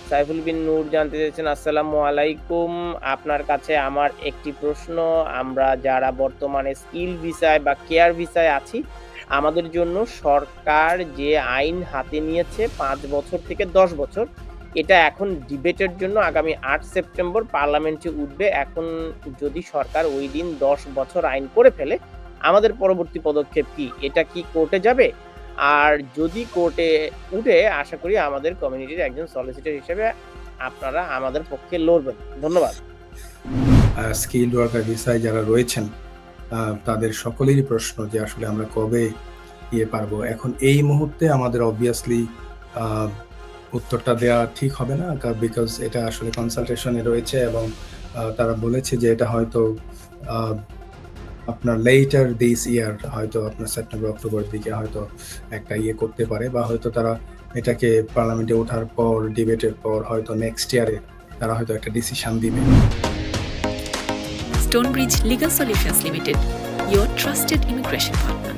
সাইফুল বিন নূর জানতে চেয়েছেন, আসসালামু আলাইকুম। আপনার কাছে আমার একটি প্রশ্ন। আমরা যারা বর্তমানে স্কিল ভিসায় বা কেয়ার ভিসায় আছি, আমাদের জন্য সরকার যে আইন হাতে নিয়েছে ৫ বছর থেকে ১০ বছর, এটা এখন ডিবেটের জন্য আগামী ৮ সেপ্টেম্বর পার্লামেন্টে উঠবে। এখন যদি সরকার ঐদিন ১০ বছর আইন করে ফেলে, আমাদের পরবর্তী পদক্ষেপ কি? এটা কি কোর্টে যাবে? আর যদি কোর্টে উঠে, আশা করি আমাদের কমিউনিটির একজন সলিসিটর হিসেবে আপনারা আমাদের পক্ষে লড়বেন। ধন্যবাদ। স্কিলড ওয়ার্কার ভিসায় যারা রয়েছেন তাদের সকলেরই প্রশ্ন যে আসলে আমরা কবে পারবো। এখন এই মুহূর্তে আমাদের অবভিয়াসলি উত্তরটা দেওয়া ঠিক হবে না, বিকজ এটা আসলে কনসালটেশনে রয়েছে এবং তারা বলেছে যে এটা হয়তো আপনার লেটার দিস ইয়ার, হয়তো আপনার সেপ্টেম্বর অক্টোবরের দিকে হয়তো একটা করতে পারে, বা হয়তো তারা এটাকে পার্লামেন্টে ওঠার পর ডিবেটের পর হয়তো নেক্সট ইয়ারে তারা হয়তো একটা ডিসিশন দিবে। Stonebridge Legal Solutions Limited, your trusted immigration partner.